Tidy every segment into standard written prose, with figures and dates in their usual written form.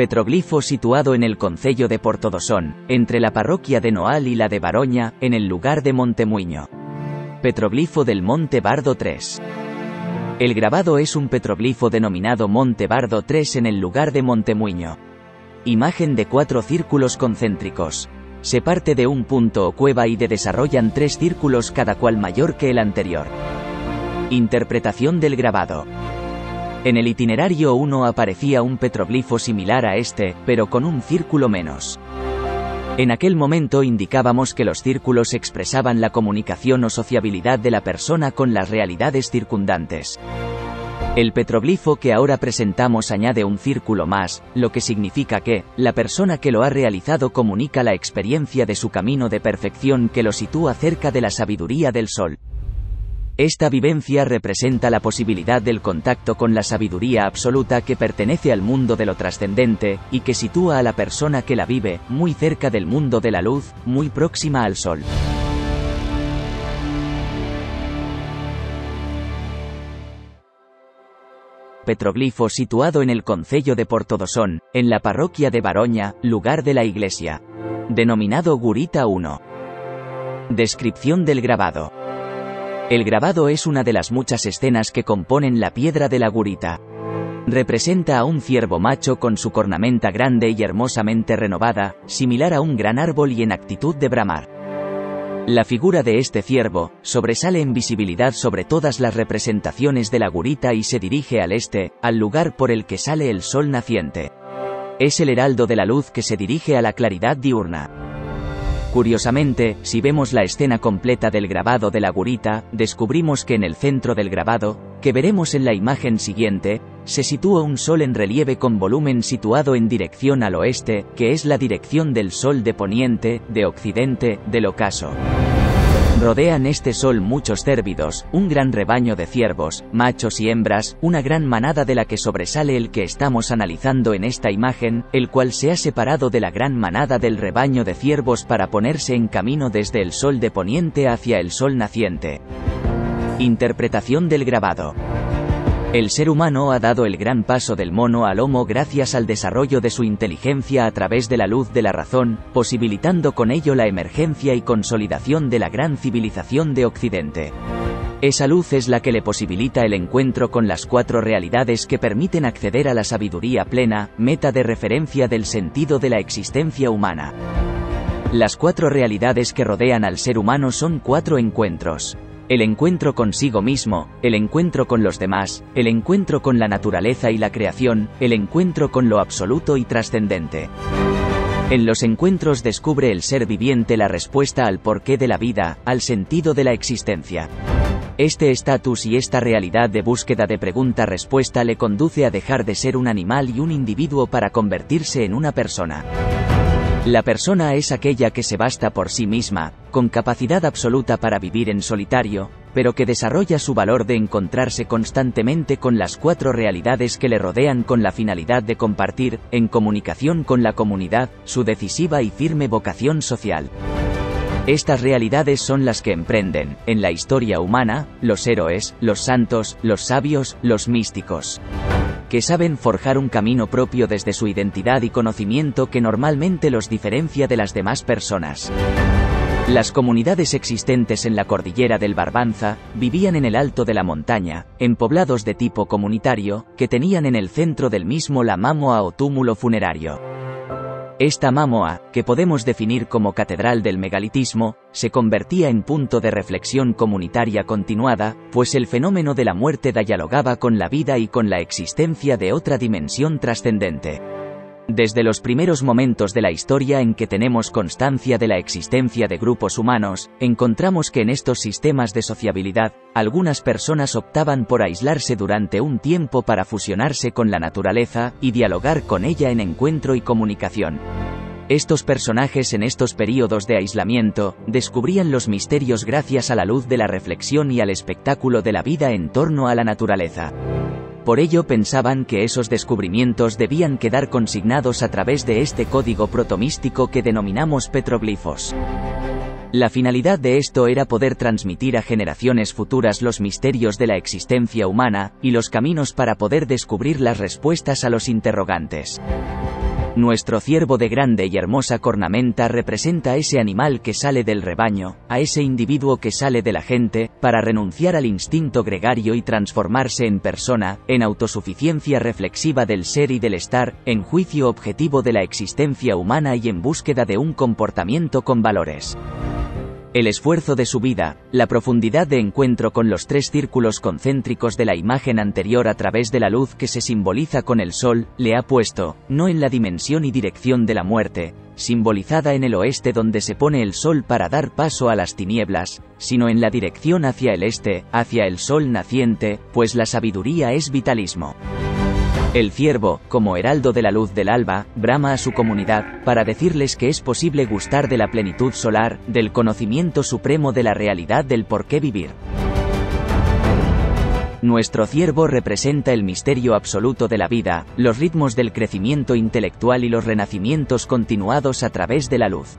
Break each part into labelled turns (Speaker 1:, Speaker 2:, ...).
Speaker 1: Petroglifo situado en el concello de Portodosón, entre la parroquia de Noal y la de Baroña, en el lugar de Montemuiño. Petroglifo del Monte Bardo 3. El grabado es un petroglifo denominado Monte Bardo 3 en el lugar de Montemuiño. Imagen de 4 círculos concéntricos. Se parte de un punto o cueva y desarrollan 3 círculos cada cual mayor que el anterior. Interpretación del grabado. En el itinerario 1 aparecía un petroglifo similar a este, pero con un círculo menos. En aquel momento indicábamos que los círculos expresaban la comunicación o sociabilidad de la persona con las realidades circundantes. El petroglifo que ahora presentamos añade un círculo más, lo que significa que, la persona que lo ha realizado comunica la experiencia de su camino de perfección que lo sitúa cerca de la sabiduría del sol. Esta vivencia representa la posibilidad del contacto con la sabiduría absoluta que pertenece al mundo de lo trascendente, y que sitúa a la persona que la vive, muy cerca del mundo de la luz, muy próxima al sol. Petroglifo situado en el concello de Portodosón, en la parroquia de Baroña, lugar de la iglesia. Denominado Gurita 1. Descripción del grabado. El grabado es una de las muchas escenas que componen la piedra de la gurita. Representa a un ciervo macho con su cornamenta grande y hermosamente renovada, similar a un gran árbol y en actitud de bramar. La figura de este ciervo sobresale en visibilidad sobre todas las representaciones de la gurita y se dirige al este, al lugar por el que sale el sol naciente. Es el heraldo de la luz que se dirige a la claridad diurna. Curiosamente, si vemos la escena completa del grabado de la gurita, descubrimos que en el centro del grabado, que veremos en la imagen siguiente, se sitúa un sol en relieve con volumen situado en dirección al oeste, que es la dirección del sol de poniente, de occidente, del ocaso. Rodean este sol muchos cérvidos, un gran rebaño de ciervos, machos y hembras, una gran manada de la que sobresale el que estamos analizando en esta imagen, el cual se ha separado de la gran manada del rebaño de ciervos para ponerse en camino desde el sol de poniente hacia el sol naciente. Interpretación del grabado. El ser humano ha dado el gran paso del mono al homo gracias al desarrollo de su inteligencia a través de la luz de la razón, posibilitando con ello la emergencia y consolidación de la gran civilización de Occidente. Esa luz es la que le posibilita el encuentro con las 4 realidades que permiten acceder a la sabiduría plena, meta de referencia del sentido de la existencia humana. Las 4 realidades que rodean al ser humano son 4 encuentros. El encuentro consigo mismo, el encuentro con los demás, el encuentro con la naturaleza y la creación, el encuentro con lo absoluto y trascendente. En los encuentros descubre el ser viviente la respuesta al porqué de la vida, al sentido de la existencia. Este estatus y esta realidad de búsqueda de pregunta-respuesta le conduce a dejar de ser un animal y un individuo para convertirse en una persona. La persona es aquella que se basta por sí misma, con capacidad absoluta para vivir en solitario, pero que desarrolla su valor de encontrarse constantemente con las 4 realidades que le rodean con la finalidad de compartir, en comunicación con la comunidad, su decisiva y firme vocación social. Estas realidades son las que emprenden, en la historia humana, los héroes, los santos, los sabios, los místicos, que saben forjar un camino propio desde su identidad y conocimiento que normalmente los diferencia de las demás personas. Las comunidades existentes en la cordillera del Barbanza, vivían en el alto de la montaña, en poblados de tipo comunitario, que tenían en el centro del mismo la mamoa o túmulo funerario. Esta mamoa, que podemos definir como catedral del megalitismo, se convertía en punto de reflexión comunitaria continuada, pues el fenómeno de la muerte dialogaba con la vida y con la existencia de otra dimensión trascendente. Desde los primeros momentos de la historia en que tenemos constancia de la existencia de grupos humanos, encontramos que en estos sistemas de sociabilidad, algunas personas optaban por aislarse durante un tiempo para fusionarse con la naturaleza, y dialogar con ella en encuentro y comunicación. Estos personajes en estos períodos de aislamiento, descubrían los misterios gracias a la luz de la reflexión y al espectáculo de la vida en torno a la naturaleza. Por ello pensaban que esos descubrimientos debían quedar consignados a través de este código protomístico que denominamos petroglifos. La finalidad de esto era poder transmitir a generaciones futuras los misterios de la existencia humana, y los caminos para poder descubrir las respuestas a los interrogantes. Nuestro ciervo de grande y hermosa cornamenta representa a ese animal que sale del rebaño, a ese individuo que sale de la gente, para renunciar al instinto gregario y transformarse en persona, en autosuficiencia reflexiva del ser y del estar, en juicio objetivo de la existencia humana y en búsqueda de un comportamiento con valores. El esfuerzo de su vida, la profundidad de encuentro con los tres círculos concéntricos de la imagen anterior a través de la luz que se simboliza con el sol, le ha puesto, no en la dimensión y dirección de la muerte, simbolizada en el oeste donde se pone el sol para dar paso a las tinieblas, sino en la dirección hacia el este, hacia el sol naciente, pues la sabiduría es vitalismo. El ciervo, como heraldo de la luz del alba, brama a su comunidad, para decirles que es posible gustar de la plenitud solar, del conocimiento supremo de la realidad del por qué vivir. Nuestro ciervo representa el misterio absoluto de la vida, los ritmos del crecimiento intelectual y los renacimientos continuados a través de la luz.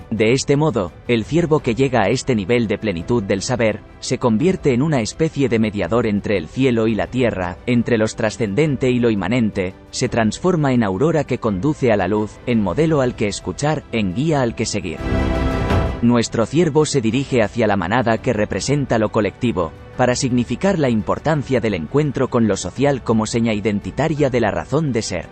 Speaker 1: De este modo, el ciervo que llega a este nivel de plenitud del saber, se convierte en una especie de mediador entre el cielo y la tierra, entre lo trascendente y lo inmanente, se transforma en aurora que conduce a la luz, en modelo al que escuchar, en guía al que seguir. Nuestro ciervo se dirige hacia la manada que representa lo colectivo, para significar la importancia del encuentro con lo social como seña identitaria de la razón de ser.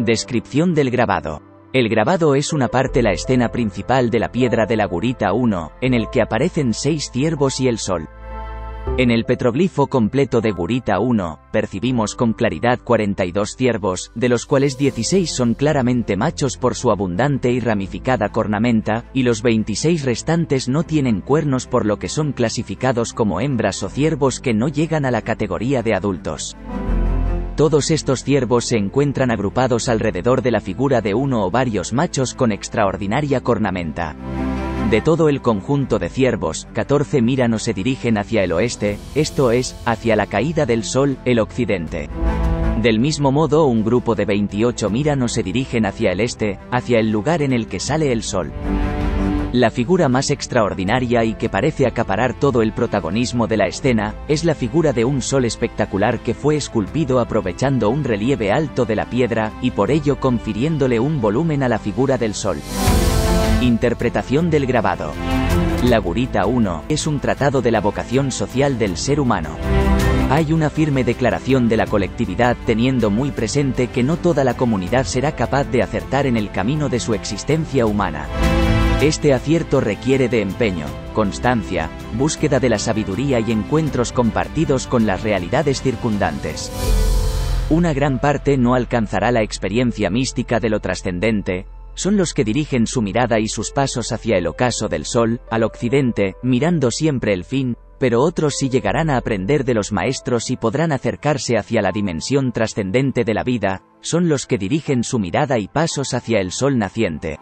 Speaker 1: Descripción del grabado. El grabado es una parte la escena principal de la piedra de la Gurita 1, en el que aparecen 6 ciervos y el sol. En el petroglifo completo de Gurita 1, percibimos con claridad 42 ciervos, de los cuales 16 son claramente machos por su abundante y ramificada cornamenta, y los 26 restantes no tienen cuernos por lo que son clasificados como hembras o ciervos que no llegan a la categoría de adultos. Todos estos ciervos se encuentran agrupados alrededor de la figura de uno o varios machos con extraordinaria cornamenta. De todo el conjunto de ciervos, 14 miran o se dirigen hacia el oeste, esto es, hacia la caída del sol, el occidente. Del mismo modo, un grupo de 28 miran o se dirigen hacia el este, hacia el lugar en el que sale el sol. La figura más extraordinaria y que parece acaparar todo el protagonismo de la escena, es la figura de un sol espectacular que fue esculpido aprovechando un relieve alto de la piedra, y por ello confiriéndole un volumen a la figura del sol. Interpretación del grabado. La Gurita 1 es un tratado de la vocación social del ser humano. Hay una firme declaración de la colectividad teniendo muy presente que no toda la comunidad será capaz de acertar en el camino de su existencia humana. Este acierto requiere de empeño, constancia, búsqueda de la sabiduría y encuentros compartidos con las realidades circundantes. Una gran parte no alcanzará la experiencia mística de lo trascendente, son los que dirigen su mirada y sus pasos hacia el ocaso del sol, al occidente, mirando siempre el fin, pero otros sí llegarán a aprender de los maestros y podrán acercarse hacia la dimensión trascendente de la vida, son los que dirigen su mirada y pasos hacia el sol naciente.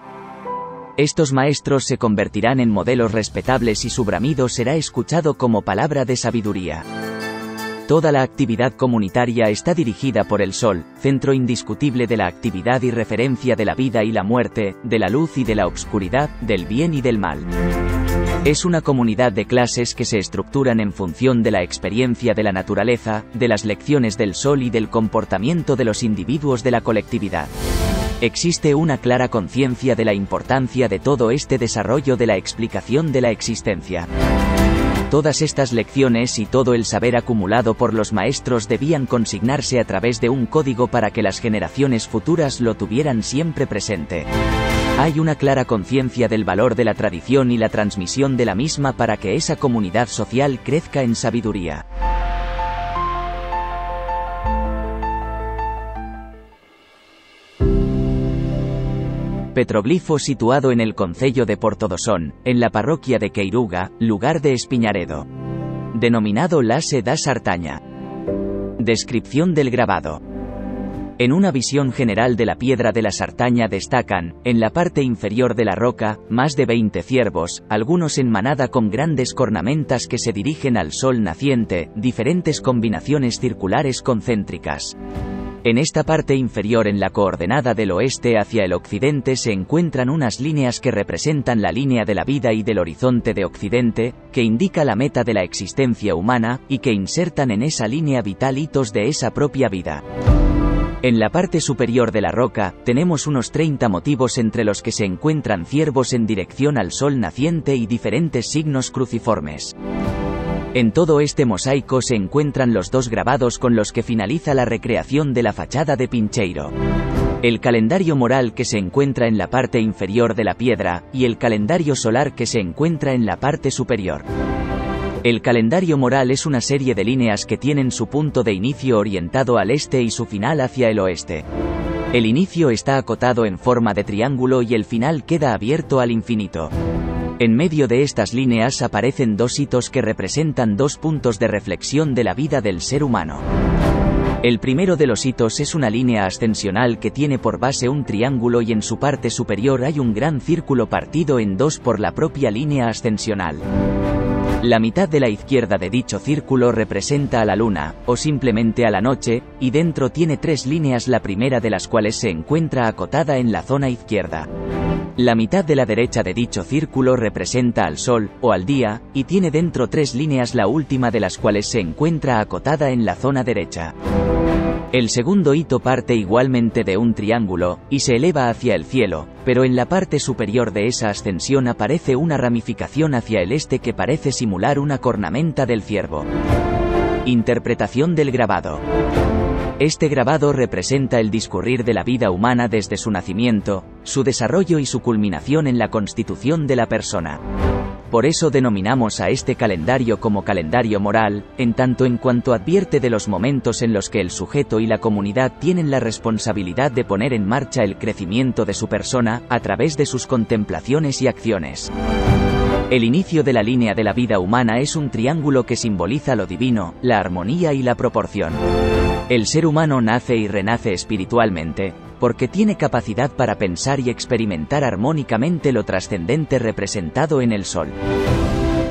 Speaker 1: Estos maestros se convertirán en modelos respetables y su bramido será escuchado como palabra de sabiduría. Toda la actividad comunitaria está dirigida por el sol, centro indiscutible de la actividad y referencia de la vida y la muerte, de la luz y de la obscuridad, del bien y del mal. Es una comunidad de clases que se estructuran en función de la experiencia de la naturaleza, de las lecciones del sol y del comportamiento de los individuos de la colectividad. Existe una clara conciencia de la importancia de todo este desarrollo de la explicación de la existencia. Todas estas lecciones y todo el saber acumulado por los maestros debían consignarse a través de un código para que las generaciones futuras lo tuvieran siempre presente. Hay una clara conciencia del valor de la tradición y la transmisión de la misma para que esa comunidad social crezca en sabiduría. Petroglifo situado en el concello de Portodosón, en la parroquia de Queiruga, lugar de Espiñaredo. Denominado Lase da Sartaña. Descripción del grabado. En una visión general de la piedra de la Sartaña destacan, en la parte inferior de la roca, más de 20 ciervos, algunos en manada con grandes cornamentas que se dirigen al sol naciente, diferentes combinaciones circulares concéntricas. En esta parte inferior en la coordenada del oeste hacia el occidente se encuentran unas líneas que representan la línea de la vida y del horizonte de occidente, que indica la meta de la existencia humana, y que insertan en esa línea vital hitos de esa propia vida. En la parte superior de la roca, tenemos unos 30 motivos entre los que se encuentran ciervos en dirección al sol naciente y diferentes signos cruciformes. En todo este mosaico se encuentran los 2 grabados con los que finaliza la recreación de la fachada de Pincheiro. El calendario moral que se encuentra en la parte inferior de la piedra, y el calendario solar que se encuentra en la parte superior. El calendario moral es una serie de líneas que tienen su punto de inicio orientado al este y su final hacia el oeste. El inicio está acotado en forma de triángulo y el final queda abierto al infinito. En medio de estas líneas aparecen 2 hitos que representan 2 puntos de reflexión de la vida del ser humano. El primero de los hitos es una línea ascensional que tiene por base un triángulo y en su parte superior hay un gran círculo partido en 2 por la propia línea ascensional. La mitad de la izquierda de dicho círculo representa a la luna, o simplemente a la noche, y dentro tiene 3 líneas, la primera de las cuales se encuentra acotada en la zona izquierda. La mitad de la derecha de dicho círculo representa al sol, o al día, y tiene dentro 3 líneas, la última de las cuales se encuentra acotada en la zona derecha. El segundo hito parte igualmente de un triángulo, y se eleva hacia el cielo, pero en la parte superior de esa ascensión aparece una ramificación hacia el este que parece simular una cornamenta del ciervo. Interpretación del grabado. Este grabado representa el discurrir de la vida humana desde su nacimiento, su desarrollo y su culminación en la constitución de la persona. Por eso denominamos a este calendario como calendario moral, en tanto en cuanto advierte de los momentos en los que el sujeto y la comunidad tienen la responsabilidad de poner en marcha el crecimiento de su persona, a través de sus contemplaciones y acciones. El inicio de la línea de la vida humana es un triángulo que simboliza lo divino, la armonía y la proporción. El ser humano nace y renace espiritualmente, porque tiene capacidad para pensar y experimentar armónicamente lo trascendente representado en el sol.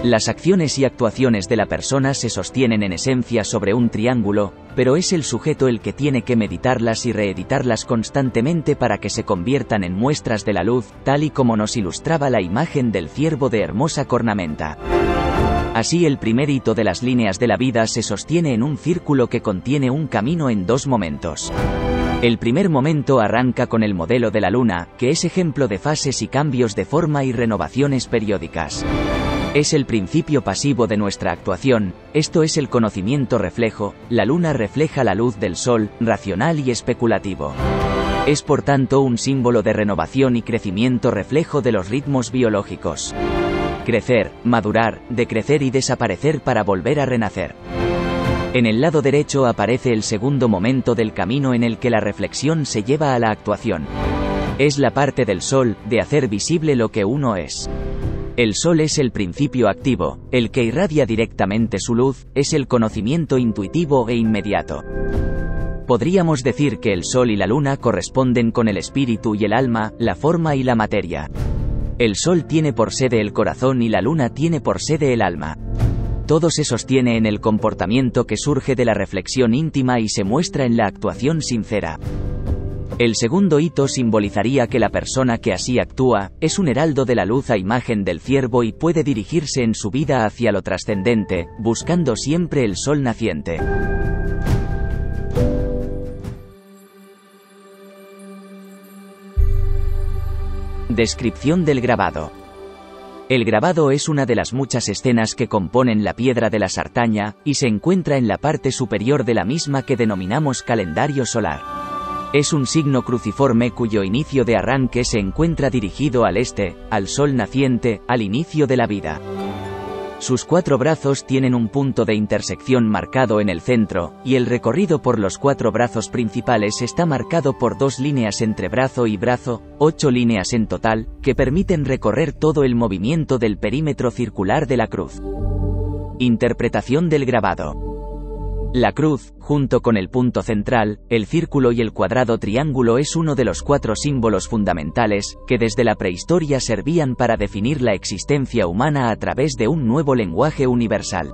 Speaker 1: Las acciones y actuaciones de la persona se sostienen en esencia sobre un triángulo, pero es el sujeto el que tiene que meditarlas y reeditarlas constantemente para que se conviertan en muestras de la luz, tal y como nos ilustraba la imagen del ciervo de hermosa cornamenta. Así, el primer hito de las líneas de la vida se sostiene en un círculo que contiene un camino en 2 momentos. El primer momento arranca con el modelo de la luna, que es ejemplo de fases y cambios de forma y renovaciones periódicas. Es el principio pasivo de nuestra actuación, esto es el conocimiento reflejo, la luna refleja la luz del sol, racional y especulativo. Es por tanto un símbolo de renovación y crecimiento, reflejo de los ritmos biológicos. Crecer, madurar, decrecer y desaparecer para volver a renacer. En el lado derecho aparece el segundo momento del camino en el que la reflexión se lleva a la actuación. Es la parte del sol, de hacer visible lo que uno es. El sol es el principio activo, el que irradia directamente su luz, es el conocimiento intuitivo e inmediato. Podríamos decir que el sol y la luna corresponden con el espíritu y el alma, la forma y la materia. El sol tiene por sede el corazón y la luna tiene por sede el alma. Todo se sostiene en el comportamiento que surge de la reflexión íntima y se muestra en la actuación sincera. El segundo hito simbolizaría que la persona que así actúa, es un heraldo de la luz a imagen del ciervo y puede dirigirse en su vida hacia lo trascendente, buscando siempre el sol naciente. Descripción del grabado. El grabado es una de las muchas escenas que componen la piedra de la Sartaña, y se encuentra en la parte superior de la misma que denominamos calendario solar. Es un signo cruciforme cuyo inicio de arranque se encuentra dirigido al este, al sol naciente, al inicio de la vida. Sus 4 brazos tienen un punto de intersección marcado en el centro, y el recorrido por los 4 brazos principales está marcado por 2 líneas entre brazo y brazo, 8 líneas en total, que permiten recorrer todo el movimiento del perímetro circular de la cruz. Interpretación del grabado. La cruz, junto con el punto central, el círculo y el cuadrado triángulo es uno de los 4 símbolos fundamentales, que desde la prehistoria servían para definir la existencia humana a través de un nuevo lenguaje universal.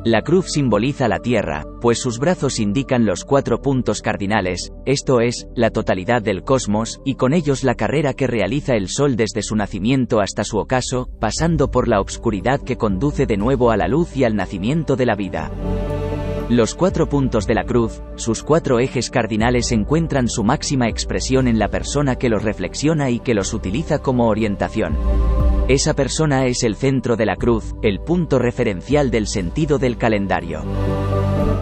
Speaker 1: La cruz simboliza la Tierra, pues sus brazos indican los 4 puntos cardinales, esto es, la totalidad del cosmos, y con ellos la carrera que realiza el Sol desde su nacimiento hasta su ocaso, pasando por la obscuridad que conduce de nuevo a la luz y al nacimiento de la vida. Los 4 puntos de la cruz, sus 4 ejes cardinales encuentran su máxima expresión en la persona que los reflexiona y que los utiliza como orientación. Esa persona es el centro de la cruz, el punto referencial del sentido del calendario.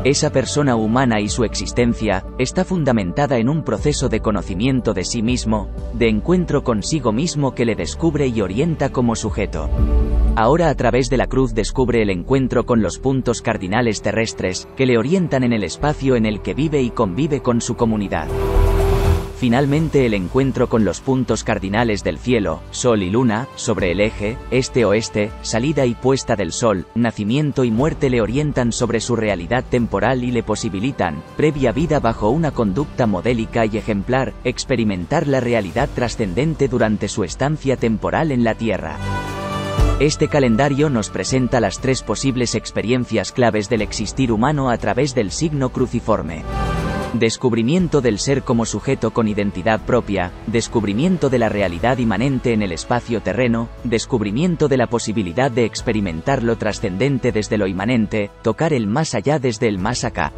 Speaker 1: Esa persona humana y su existencia, está fundamentada en un proceso de conocimiento de sí mismo, de encuentro consigo mismo que le descubre y orienta como sujeto. Ahora a través de la cruz descubre el encuentro con los puntos cardinales terrestres, que le orientan en el espacio en el que vive y convive con su comunidad. Finalmente el encuentro con los puntos cardinales del cielo, Sol y Luna, sobre el eje, este-oeste, salida y puesta del Sol, nacimiento y muerte le orientan sobre su realidad temporal y le posibilitan, previa vida bajo una conducta modélica y ejemplar, experimentar la realidad trascendente durante su estancia temporal en la Tierra. Este calendario nos presenta las 3 posibles experiencias claves del existir humano a través del signo cruciforme. Descubrimiento del ser como sujeto con identidad propia, descubrimiento de la realidad inmanente en el espacio terreno, descubrimiento de la posibilidad de experimentar lo trascendente desde lo inmanente, tocar el más allá desde el más acá.